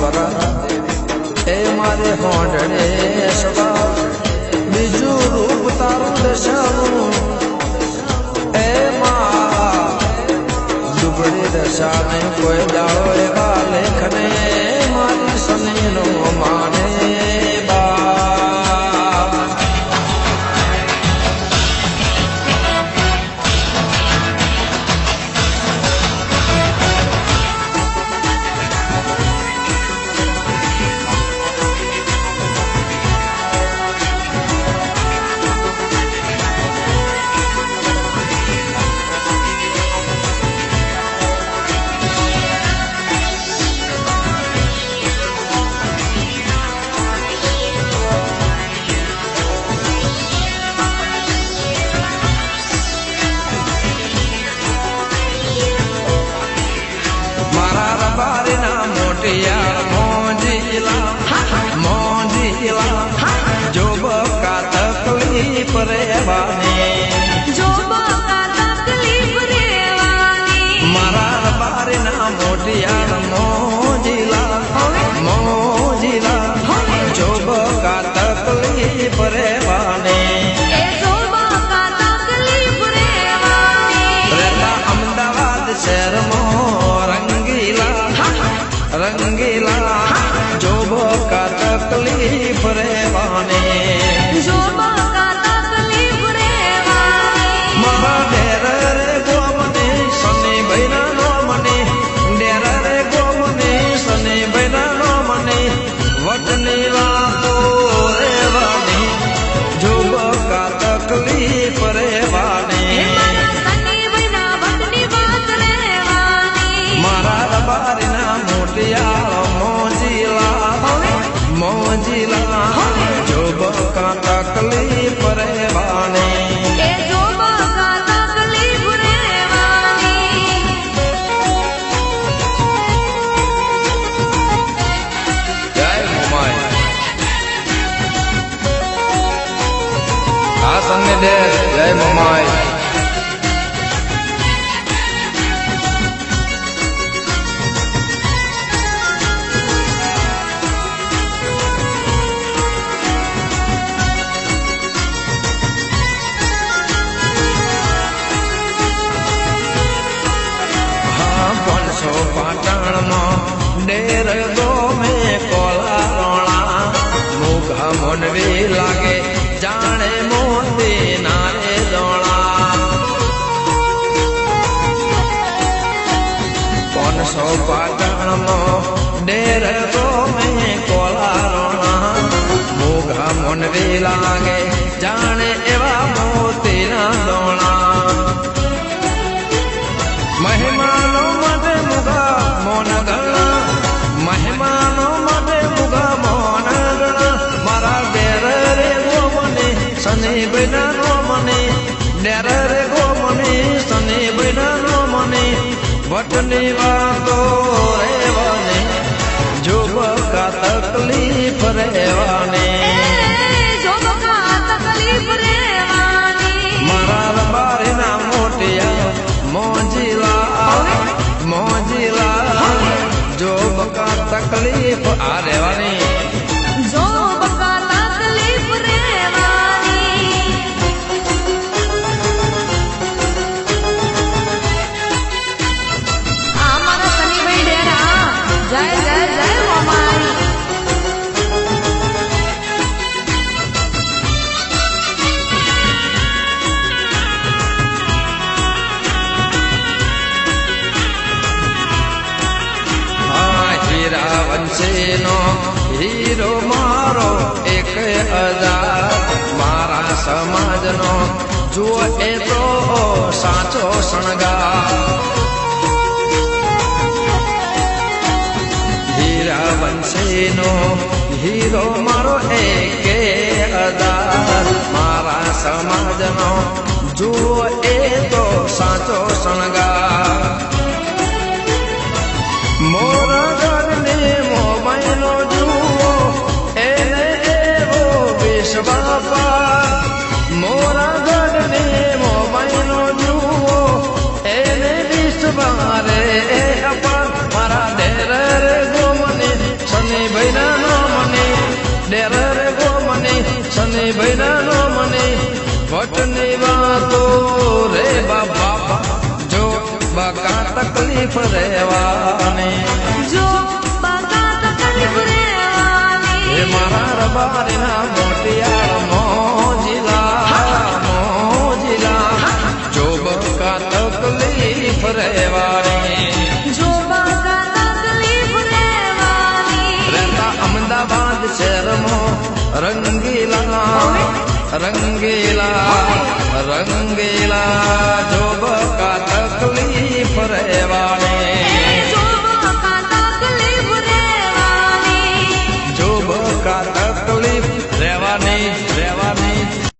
કરા એ મારે હોંડડે સવા બીજું રૂપ તારું દશાનું એ માં દુબળી દશાને કોઈ દાડો એવા લેખને મારી સનીનો માને जो बका तकलीफ रेवानी मारा बारे ना मोटियार मोजिला जो बका तकलीफ रेवानी रहता अमदावाद शहर मो रंगीला जो बका तकलीफ रेवानी मारा डेर रे गोमने सने बैना नो मने डेर रे गोमने सने बैना नो मने वटनी वातो रेवानी जो बका तकलीफ रेवानी मारा रबारी ना मोटिया मोजिला जो बका तकलीफ रेवानी जय मोमाई आ संग दे जय मोमाई डेर गो में कोला रोणा मुखा मोनवी लागे जाने मोती नारे दोणा 500 पाटण मो डेर गो में कोला रोणा मुखा मोनवी लागे जाने एवा मोती ना दोणा महिमानो मटे मुगा मोन गणा महिमानो मटे मुगा मोन गणा मारा डेर रे गोमने सने बिना नो मने डेर रे गोमने सने बिना नो मने वटनी वातो रेवाने जो बका तकलीफ रेवाने मारा बारे ना मोटिया मोजिला जो बका तकलीफ आ रेवानी जो बका तकलीफ रेवानी आमारा सनी भाई डेरा जय जय जय मोमाई वंशेनो हीरो मारो एक हजार मारा समाजनो जुओ ए तो साचो शणगार हीरा वंशेनो हीरो मारो एक हजार मारा समाजनो जुओ ए तो साचो शणगार मोरा गरने मोबाइलो जुओ एने एवो विष बापा मोरा गरने मोबाइलो जुओ एने विष बारे अपा मारा डेर रे गोमने વચની વાતો રે બાબા જો બકા તકલીફ રહેવાની જો બકા તકલીફ રહેવાની હે મારા રબારીના મોટિયાળ મોજીલા જો બકા તકલીફ રહેવાની જો બકા તકલીફ રહેવાની રહેતા અમદાવાદ શહેરમાં રંગીલા જો બકા તકલીફ રહેવાની જો બકા તકલીફ રહેવાની જો બકા તકલીફ